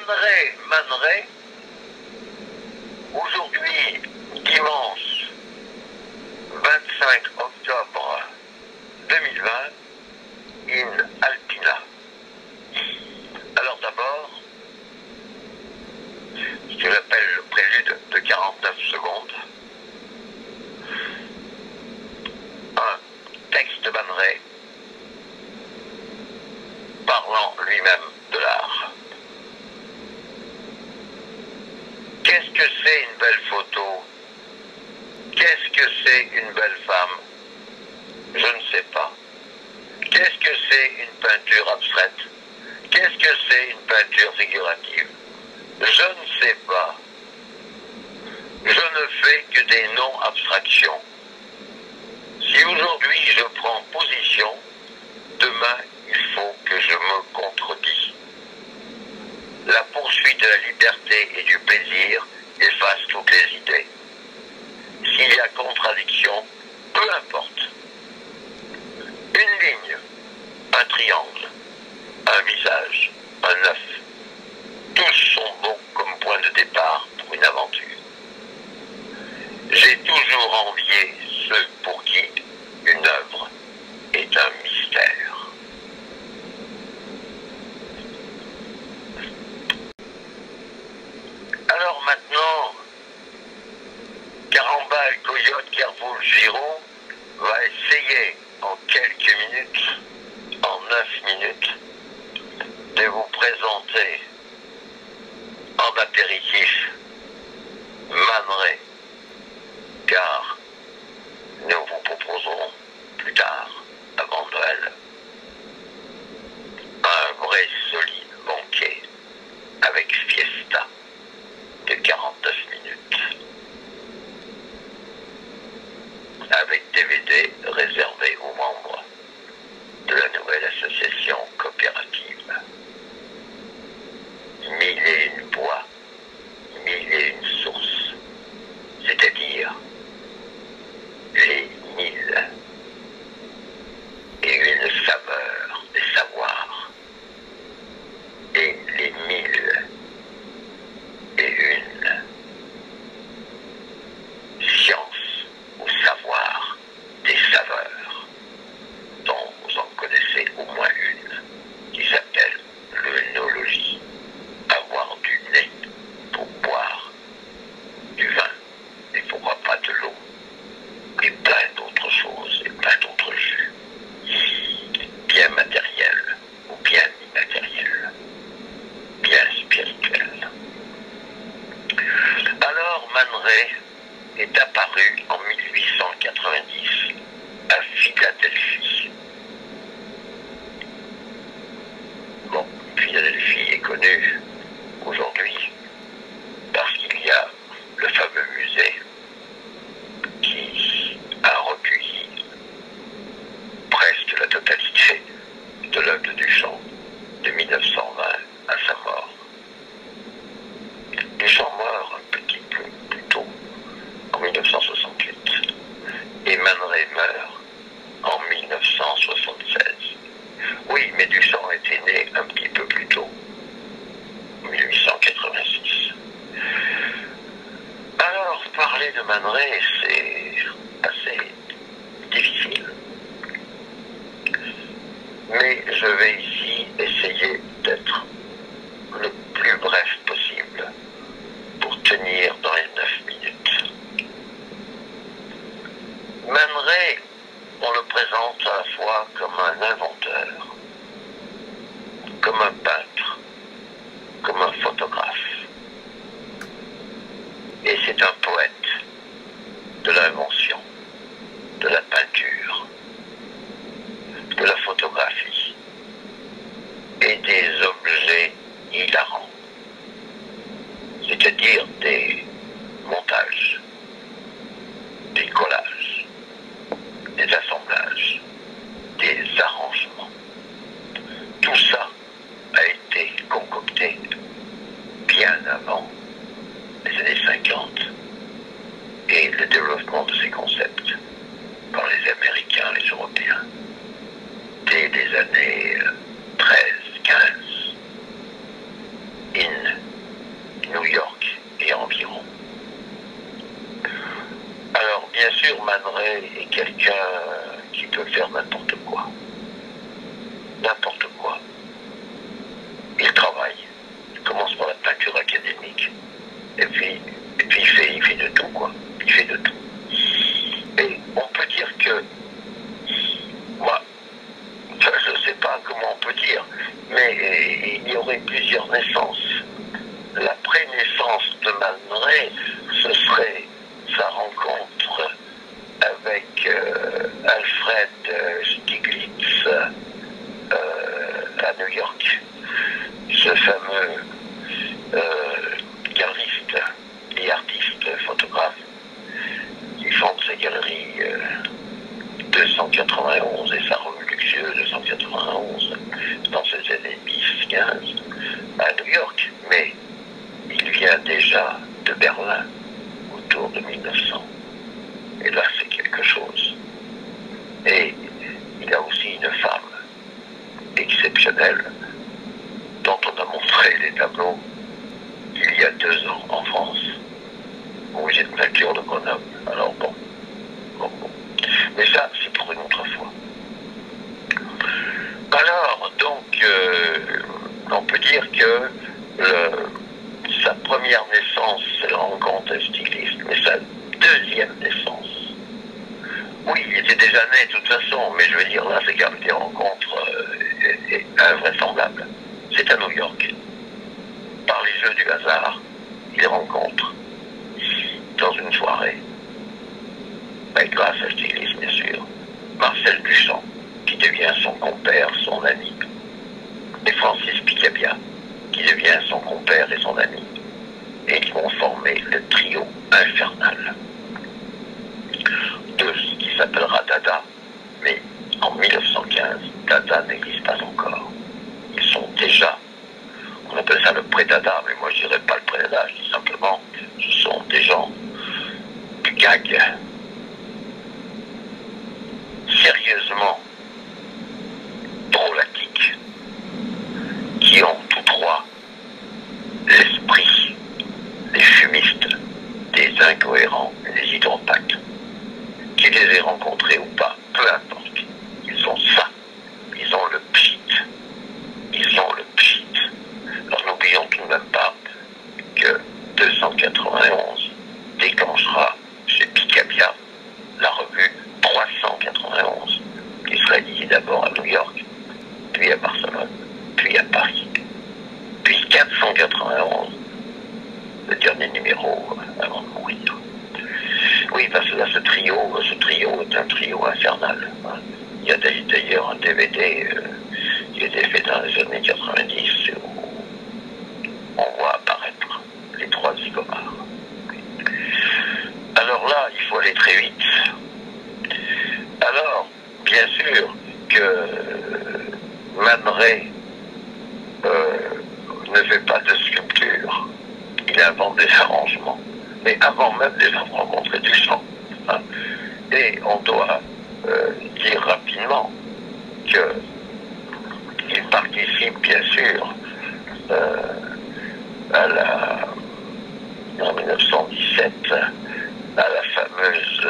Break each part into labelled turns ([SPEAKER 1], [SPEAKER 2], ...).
[SPEAKER 1] Man Ray, aujourd'hui, dimanche 25 octobre 2020, in Alpina. Alors d'abord, ce que j'appelle le prélude de 49 secondes, un texte de Man Ray parlant lui-même de l'art. Qu'est-ce que c'est une belle photo? Qu'est-ce que c'est une belle femme? Je ne sais pas. Qu'est-ce que c'est une peinture abstraite? Qu'est-ce que c'est une peinture figurative? Je ne sais pas. Je ne fais que des non-abstractions. Si aujourd'hui je prends position, demain il faut que je me contredis. La poursuite de la liberté et du plaisir efface toutes les idées. S'il y a contradiction, peu importe. Une ligne, un triangle, un visage, un œuf. Tous sont bons comme point de départ pour une aventure. J'ai toujours envié ceux pour qui une œuvre est un mystère. Alors maintenant, Caramba, le coyote Kervoul Giraud va essayer en quelques minutes, en 9 minutes, de vous présenter en apéritif Man Ray, car nous vous proposerons plus tard, avant Noël, un vrai solide banquet avec fiesta de 49 minutes, avec DVD réservé aux membres de la nouvelle association coopérative. 1001 voix, 1001 sources, c'est-à-dire les 1000 et une saveur des savoirs, et les 1000 et une science ou savoir des saveurs, dont vous en connaissez au moins une, qui s'appelle l'œnologie. Avoir du nez pour boire du vin, et pourquoi pas de l'eau, et plein d'autres choses, et plein d'autres jus, bien matériels ou bien immatériels, bien spirituels. Alors Man Ray est apparu en 1890 à Philadelphie. Bon, Philadelphie est connue aujourd'hui parce qu'il y a le fameux musée qui a recueilli presque la totalité de l'œuvre de Duchamp de 1920 à sa mort. Duchamp meurt un petit peu plus tôt, en 1968, et Man Ray meurt en 1976. Oui, mais Duchamp était né un petit peu plus tôt, en 1886. Alors, parler de Man Ray, c'est assez difficile. Mais je vais ici essayer d'être le plus bref possible pour tenir dans les 9 minutes. Man Ray, on le présente à la fois comme un inventeur, comme un peintre, comme un photographe. Et c'est un poète de l'invention, de la peinture, de la photographie et des objets hilarants, c'est-à-dire des montages, des collages, des assemblages, des arrangements. Tout ça a été concocté bien avant les années 50 et le développement de ces concepts par les Américains, les Européens, dès les années 13, 15, in bien sûr, Man Ray est quelqu'un qui peut faire n'importe quoi. N'importe quoi. Il travaille. Il commence par la peinture académique. Et puis il fait de tout, quoi. Il fait de tout. Et on peut dire que, moi, enfin, je ne sais pas comment on peut dire, mais il y aurait plusieurs naissances. La pré-naissance de Man Ray, ce serait sa rencontre avec Alfred Stieglitz à New York, ce fameux galeriste et artiste photographe qui fonde sa galerie 291 et sa revue luxueuse 291 dans ces années 10-15 à New York, mais il vient déjà de Berlin autour de 1900. Et là, c'est quelque chose. Et il a aussi une femme exceptionnelle dont on a montré les tableaux il y a 2 ans en France, au musée de peinture de Grenoble. Alors bon. Mais ça, c'est pour une autre fois. Alors, donc, on peut dire que sa première naissance, c'est la rencontre de Stieglitz, mais sa deuxième naissance, oui, il était déjà né de toute façon, mais je veux dire, là, c'est quand même des rencontres invraisemblables. C'est à New York. Par les jeux du hasard, il rencontre dans une soirée, grâce à Stieglitz, bien sûr, Marcel Duchamp, qui devient son compère, son ami, et Francis Picabia, qui devient son compère et son ami. Et ils vont former le trio infernal de ce qui s'appellera Dada, mais en 1915, Dada n'existe pas encore. Ils sont déjà, on appelle ça le pré-Dada, mais moi je dirais pas le pré-Dada, je dis simplement, ce sont des gens du gag, sérieusement drôlatiques, qui ont tous trois l'esprit des fumistes, des incohérents, des hydropathes. Qu'ils les aient rencontrés ou pas, peu importe. Ils ont ça. Ils ont le pchit. Ils ont le pchit. Alors n'oublions tout de même pas que 291 déclenchera chez Picabia la revue 391, qui sera éditée d'abord à New York, puis à Barcelone, puis à Paris, puis 491, le dernier numéro avant de mourir. Oui, parce que là, ce trio est un trio infernal. Il y a d'ailleurs un DVD qui a été fait dans les années 90 où on voit apparaître les 3 zigomards. Alors là, il faut aller très vite. Alors, bien sûr que Man Ray ne fait pas de sculpture. Il invente des arrangements. Mais avant même de rencontrer Duchamp. Hein. Et on doit dire rapidement qu'il participe bien sûr en 1917 à la fameuse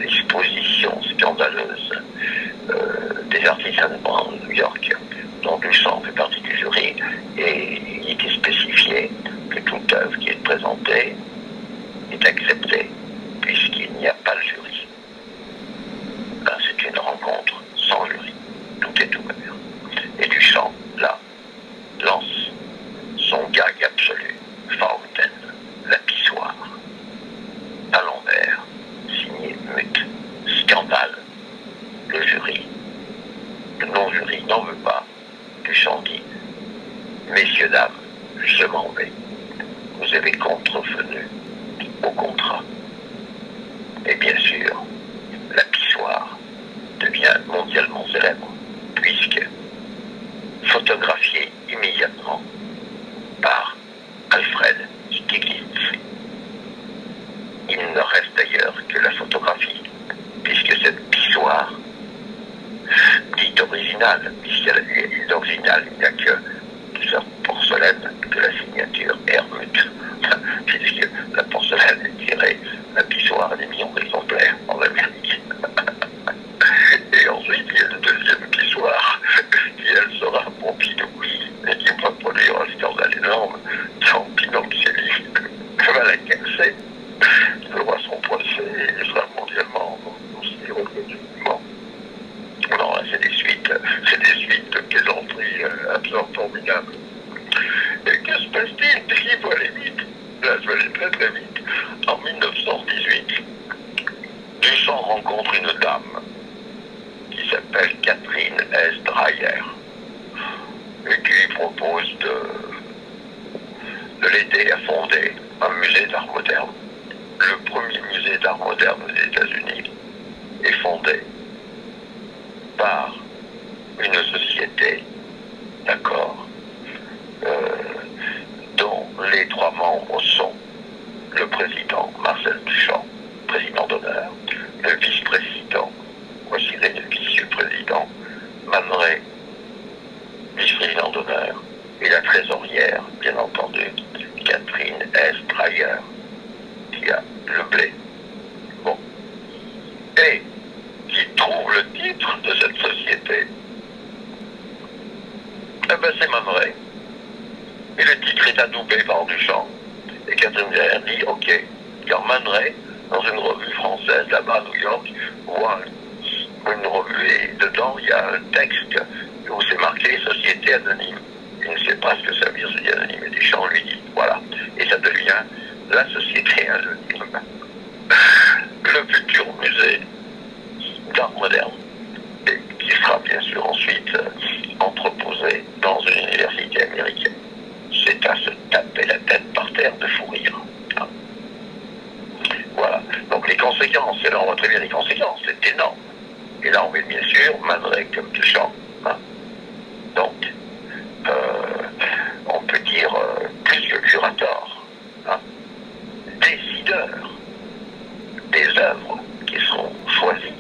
[SPEAKER 1] exposition scandaleuse des artistes indépendants de New York, dont Duchamp fait partie du jury, et il était spécifié que toute œuvre qui est présentée est acceptée, puisqu'il n'y a pas le jury. Ben, c'est une rencontre sans jury. Tout est ouvert. Et Duchamp, là, lance son gag absolu, Fountain, la pissoire, à l'envers, signé Mut, scandale. Le jury, le non-jury n'en veut pas. Duchamp dit, messieurs, dames, je m'en vais. Vous avez contrevenu au contrat. Et bien sûr, la pissoire devient mondialement célèbre, puisque photographiée immédiatement par Alfred Stieglitz. Il ne reste d'ailleurs que la photographie, puisque cette pissoire, dite originale, puisqu'elle est originale, il n'y a que sa porcelaine de la signature Hermut, puisque la porcelaine est tirée, la pissoire a des millions d'exemplaires en Duchamp rencontre une dame qui s'appelle Catherine S. Dreyer et qui lui propose de l'aider à fonder un musée d'art moderne. Le premier musée d'art moderne aux États-Unis est fondé par une société, d'accord, dont les 3 membres sont le président Marcel Duchamp, président d'honneur, le vice-président, voici le vice-président Man Ray, vice-président d'honneur, et la trésorière, bien entendu, Catherine S. Dreyer, qui a le blé. Bon. Et qui trouve le titre de cette société, eh ben c'est Man Ray. Et le titre est adoubé par Duchamp. Et Catherine Dreyer dit, ok, car Man Ray, dans une revue française là-bas à New York, voit une revue et dedans il y a un texte où c'est marqué Société Anonyme. Il ne sait pas ce que ça veut dire Société Anonyme. Et Duchamp lui dit, voilà. Et ça devient la Société Anonyme. Le futur musée d'art moderne. Et qui sera bien sûr ensuite entreposé dans une université américaine. C'est à se taper la tête par terre de fou rire. Hein. Voilà. Donc les conséquences, et là on voit très bien les conséquences, c'est énorme. Et là on met bien sûr Man Ray comme Duchamp. Hein. Donc, on peut dire plus que curateur, hein, décideur des œuvres qui seront choisies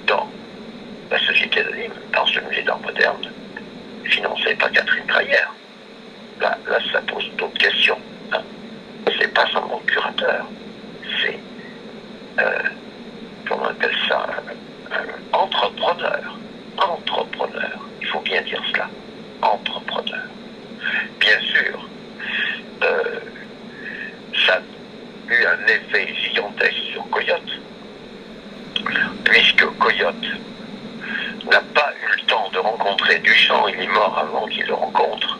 [SPEAKER 1] dans la Société anonyme, dans ce musée d'art moderne, financé par Catherine Dreyer. Là, ça pose d'autres questions. Hein. C'est pas seulement curateur, c'est, comment on appelle ça, entrepreneur. Entrepreneur, il faut bien dire cela. Entrepreneur. Bien sûr, ça a eu un effet gigantesque sur Coyote, puisque Coyote n'a pas eu le temps de rencontrer Duchamp, il est mort avant qu'il le rencontre.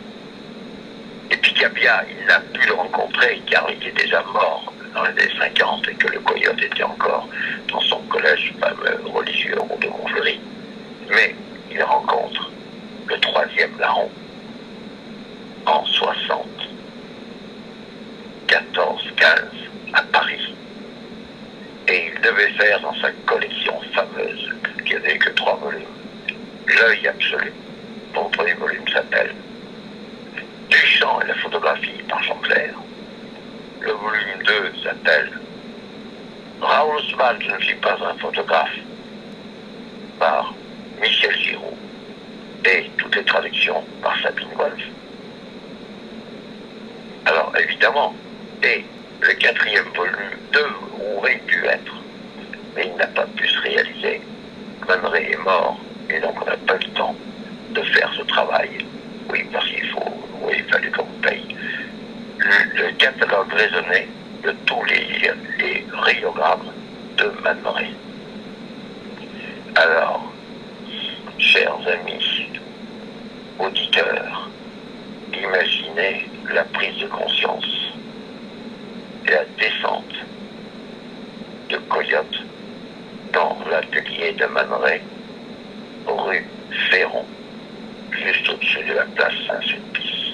[SPEAKER 1] Et Picabia, il n'a pu le rencontrer car il était déjà mort dans les années 50 et que le Coyote était encore dans son collège fameux religieux de Montfleury. Mais il rencontre le 3e larron en 74-15 à Paris. Et il devait faire dans sa collection fameuse, qui n'avait que 3 volumes, L'œil absolu, dont le premier volume s'appelle Duchamp et la photographie par Jean Clair. Le volume 2 s'appelle Raoul Oswald, je ne suis pas un photographe, par Michel Giraud, et toutes les traductions par Sabine Wolf. Alors évidemment, et le 4e volume 2 aurait dû être, mais il n'a pas pu se réaliser. Man Ray est mort, et donc on n'a pas eu le temps de faire ce travail. Oui, parce qu'il fallait qu'on paye le catalogue raisonné de tous les rayogrammes de Man Ray. Alors, chers amis auditeurs, imaginez la prise de conscience et la descente de Coyote dans l'atelier de Man Ray, rue Féron, juste au-dessus de la place Saint-Sulpice,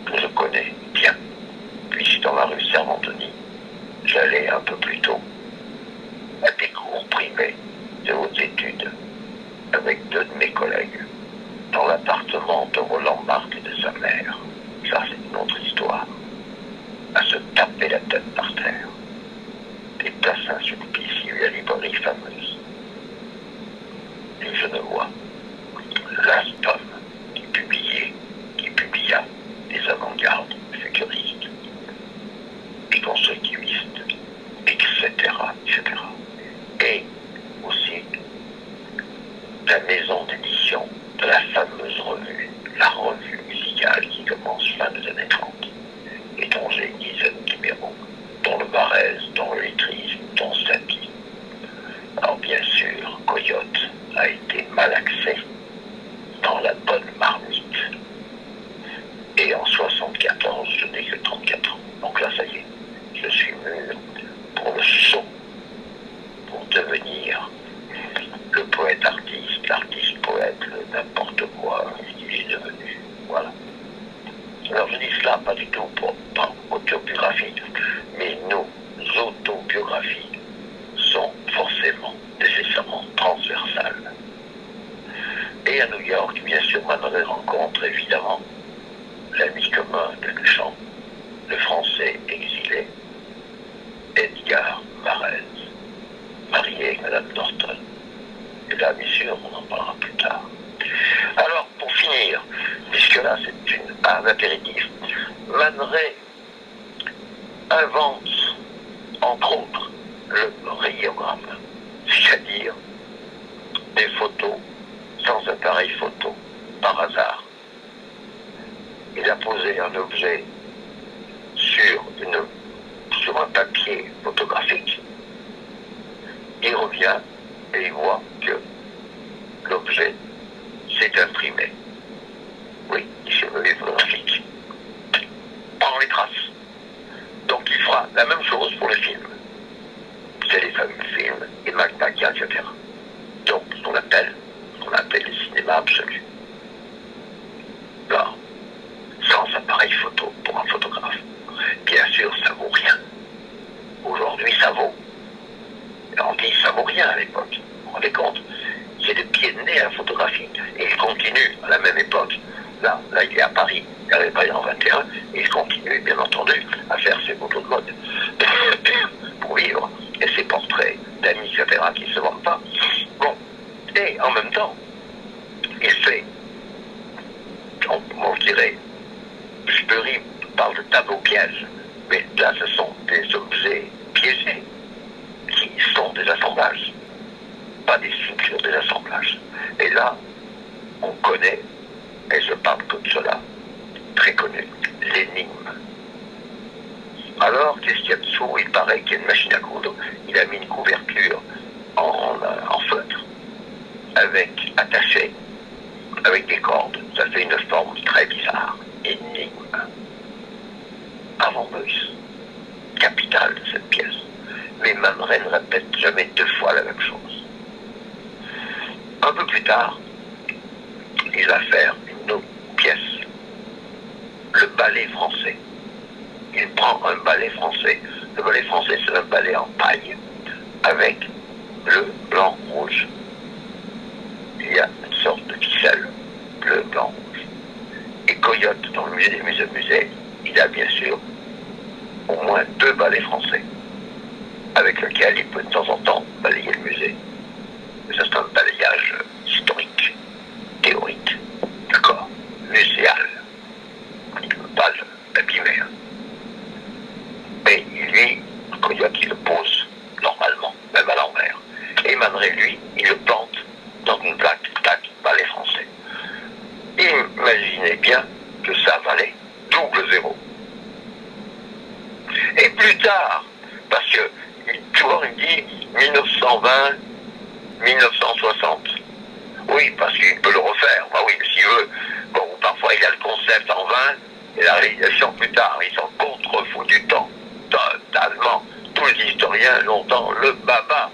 [SPEAKER 1] que je connais bien, puis dans la rue Servantoni, j'allais un peu plus tôt à des cours privés de hautes études avec 2 de mes collègues dans l'appartement de Roland Marc et de sa mère. Ça, c'est une autre histoire. À se taper la tête par terre. Et place Saint-Sulpice, il y a eu la librairie fameuse du Genevois, Lastom, qui publia des avant-gardes futuristes et constructivistes, etc., etc. Et aussi la maison d'édition de la fameuse revue, la revue musicale qui commence fin des années 30 et dont j'ai une dizaine de numéros, dont le Varèse, dont le Létrisme, dont Satie. Alors bien sûr, Coyote a été malaxé dans la bonne marmite. Et en 74, je n'ai que 34 ans. Donc là, ça y est, je suis mûr pour le saut Et à New York, bien sûr, Man Ray rencontre évidemment l'ami commun de Duchamp, le français exilé, Edgar Varèse, marié avec Madame Norton. Et là, bien sûr, on en parlera plus tard. Alors, pour finir, puisque là, c'est un apéritif, Man Ray invente, entre autres, le rhéogramme, c'est-à-dire des photos sans appareil photo, par hasard. Il a posé un objet sur un papier photographique. Il revient et il voit que l'objet s'est imprimé. Oui, sur le livre photographique. Prend les traces. Donc il fera la même chose pour le film. C'est les fameux films, et Magnacia, etc. Donc ce qu'on appelle le cinéma absolu. Là, sans appareil photo pour un photographe. Bien sûr, ça vaut rien. Aujourd'hui, ça vaut. Et on dit ça vaut rien à l'époque. Vous vous rendez compte? C'est le pied de nez à la photographie. Et il continue à la même époque. Là, il est à Paris. Il est à Paris en 21. Et il continue, bien entendu, à faire ses photos de mode. Pour vivre. Et ses portraits d'amis, etc. qui ne se vendent pas. Bon. Et en même temps, il fait, je dirais, Sperry parle de tableaux pièges, mais là ce sont des objets piégés qui sont des assemblages, pas des structures, des assemblages. Et là, on connaît, et je parle que de cela, très connu, l'énigme. Alors, qu'est-ce qu'il y a dessous? Il paraît qu'il y a une machine à coudre, il a mis une couverture en feutre, attachée, avec des cordes, ça fait une forme très bizarre, énigme. Avant Beuys, capitale de cette pièce. Mais Man Ray ne répète jamais deux fois la même chose. Un peu plus tard, il va faire une autre pièce, le ballet français. Il prend un ballet français. Le ballet français, c'est un ballet en paille, avec bleu, blanc, rouge. Il y a une sorte de ficelle, bleu, blanc, rouge. Et Coyote, dans le musée des musées, il a bien sûr au moins 2 ballets français, avec lequel il peut de temps en temps balayer le musée. Mais ça, c'est un balayage historique, théorique, d'accord, muséal. Il ne peut pas l'abîmer. Mais lui, Coyote, il le pose normalement, même à l'envers. Et Man Ray, lui, il le plante dans une plaque, tac, ballet français. Imaginez bien que ça valait double zéro. Et plus tard, parce que toujours il dit 1920, 1960. Oui, parce qu'il peut le refaire. Bah oui, s'il veut. Bon, parfois il a le concept en 20 et la réalisation plus tard. Il s'en contrefout du temps. Totalement. Tous les historiens longtemps le baba.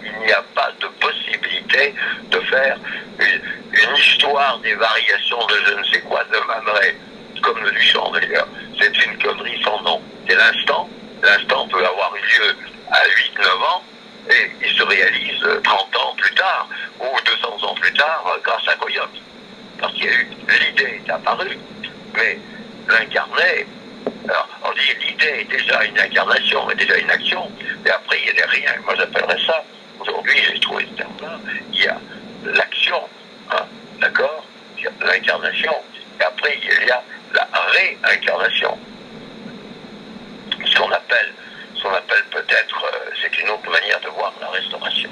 [SPEAKER 1] Il n'y a pas de possibilité de faire une histoire des variations de je ne sais quoi de Man Ray, comme le Duchamp d'ailleurs. C'est une connerie sans nom. C'est l'instant. L'instant peut avoir eu lieu à 8-9 ans et il se réalise 30 ans plus tard ou 200 ans plus tard grâce à Coyote. Parce qu'il y a eu, l'idée est apparue, mais l'incarner, alors on dit l'idée est déjà une incarnation, est déjà une action, et après il n'y a rien. Moi j'appellerais ça, aujourd'hui j'ai trouvé ce terme-là, il y a l'action, hein, d'accord, il y a l'incarnation, et après il y a la réincarnation. Ce qu'on appelle peut-être, c'est une autre manière de voir la restauration.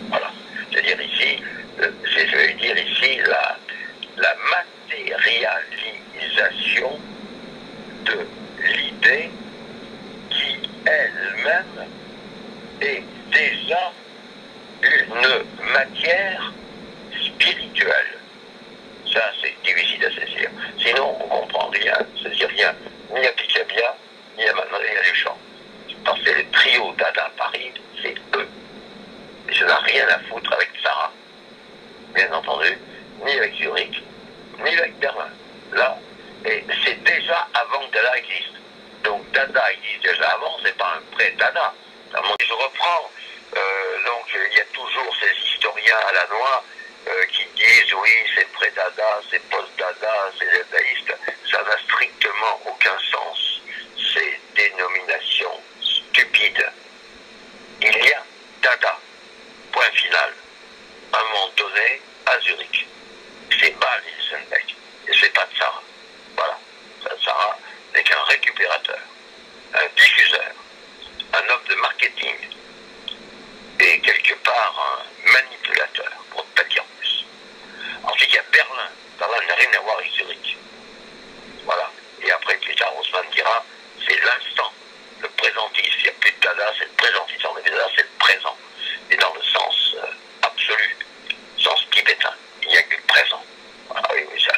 [SPEAKER 1] Voilà. C'est-à-dire ici, je vais dire ici la matérialisation de l'idée qui elle-même est déjà une matière spirituelle. Ça, c'est difficile à saisir. Sinon, on ne comprend rien, saisir rien, ni à Picabia, ni à Man Ray et à Duchamp. Parce que le trio Dada Paris, c'est eux. Et ça n'a rien à foutre avec Sarah, bien entendu, ni avec Zurich, ni avec Berlin. Là, et c'est déjà avant que Dada existe. Donc Dada existe déjà avant, c'est pas un pré-Dada. Je reprends, donc il y a toujours ces historiens à la noix qui disent oui, c'est pré-dada, c'est post-dada, c'est dadaïste, ça n'a strictement aucun sens. Ces dénominations stupides. Il y a dada, point final, à un moment donné, à Zurich. C'est Bâle Ilsenbeck, et c'est pas Tzara. Voilà, Tzara n'est qu'un récupérateur, un diffuseur, un homme de marketing, et quelque part un manipulateur, pour ne pas dire plus. Ensuite, il y a Berlin. Berlin n'a rien à voir avec Zurich. Voilà. Et après, plus tard, Haussmann dira, c'est l'instant, le présentisme. Il n'y a plus de dada, c'est le présentisme. En dada, c'est le présent. Et dans le sens absolu, sens tibétain, il n'y a que le présent. Voilà, oui, oui, ça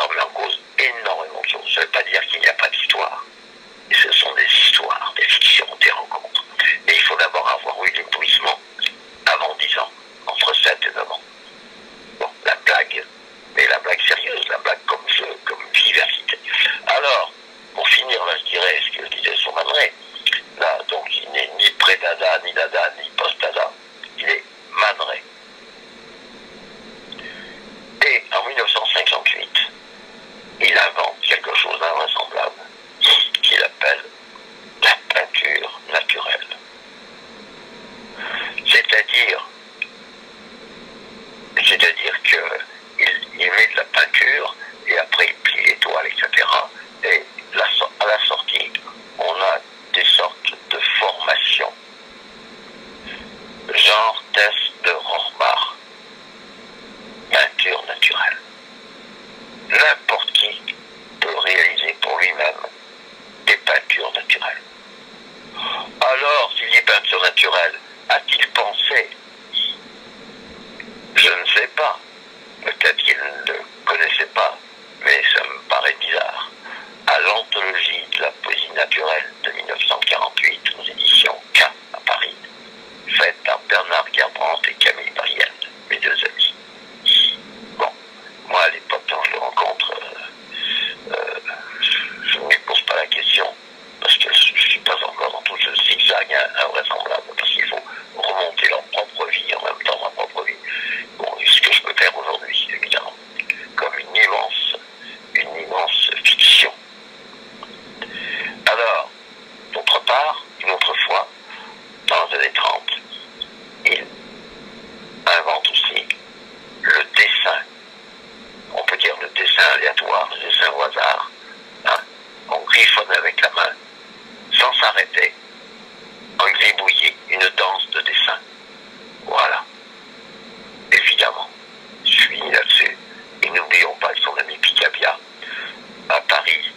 [SPEAKER 1] remet en cause énormément de choses. Ça ne veut pas dire qu'il n'y a pas d'histoire. Et ce sont des histoires, des fictions, des rencontres. Mais il faut d'abord avoir eu l'épuisement avant 10 ans, entre 7 et 9 ans. Bon, la blague, mais la blague sérieuse, la blague comme vivacité. Alors, pour finir, là, je dirais ce que je disais sur Man Ray. Là, donc, il n'est ni pré-dada, ni dada, ni post-dada. Il est Man Ray. Et en 1958, il invente quelque chose d'invraisemblable qu'il appelle la peinture naturelle. C'est-à-dire qu'il met de la peinture et après il plie les toiles, etc. Et à la sortie, on a des sortes de formations. Genre test de Rorschach. Peinture naturelle. N'importe qui peut réaliser pour lui-même des peintures naturelles. Alors, s'il dit peinture naturelle, a-t-il pensé? Je ne sais pas. Peut-être qu'il ne le connaissait pas, mais ça me paraît bizarre. À l'anthologie de la poésie naturelle de 1948 aux éditions K à Paris, faite par Bernard Gerbrandt et Camille Brienne, mes deux amis. Bon, moi à l'époque quand je le rencontre, je ne lui pose pas la question, parce que je ne suis pas encore dans tout ce zigzag invraisemblable, parce qu'il faut remonter leur propre vie, en même temps ma propre vie. Bon, ce que je peux faire aujourd'hui, évidemment, comme une immense fiction. Alors, d'autre part, une autre fois, dans les années 30, il invente aussi le dessin. On peut dire le dessin aléatoire, le dessin au hasard. Hein. On griffonne avec la main, sans s'arrêter, en gribouillis, une danse de dessin. Voilà. Évidemment, je finis là-dessus. Et n'oublions pas que son ami Picabia, à Paris,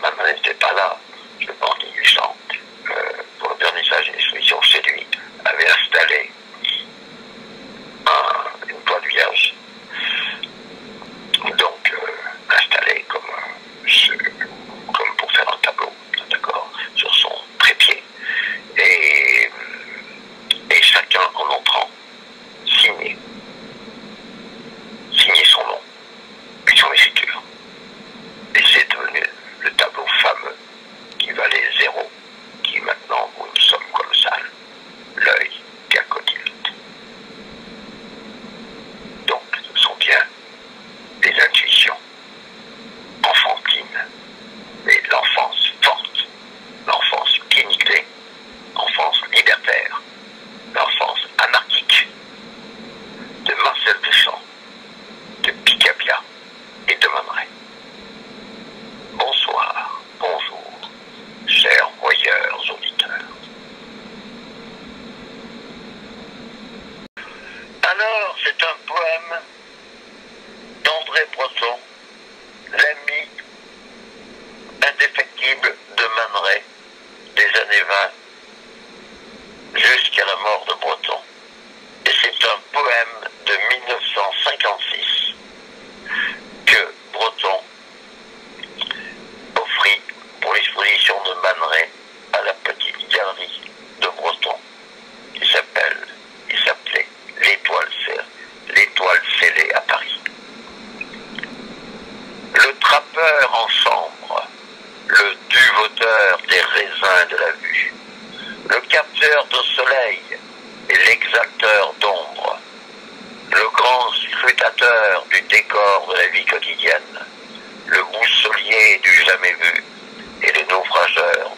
[SPEAKER 1] maman n'était pas là, je pense en 1800, pour le vernissage d'une exposition chez lui, avait installé une toile vierge. Donc, installé comme pour faire un tableau, d'accord, sur son trépied. Et chacun en entrant signer son nom et son écriture. Et c'est devenu le tableau fameux qui valait 0, qui maintenant vaut une somme colossale, l'œil Diacotylte. Donc ce sont bien des intuitions enfantines, mais l'enfance forte, l'enfance cliniquée, l'enfance libertaire, l'enfance anarchique de Marcel Duchamp, de Picabia et de Man Ray. Bonsoir, bonjour, chers voyeurs auditeurs. Alors, c'est un poème d'André Breton, l'ami indéfectible de Man Ray des années 20 jusqu'à la mort de Breton. Et c'est un poème de 1956 que Breton offrit pour l'exposition de Man Ray à la petite galerie de Breton qui s'appelait l'Étoile scellée à Paris. Le trappeur en chambre, le duvoteur des raisins de la vue, le capteur de soleil et l'exacteur d'ombre, le décors de la vie quotidienne, le boussolier du jamais vu et le naufrageur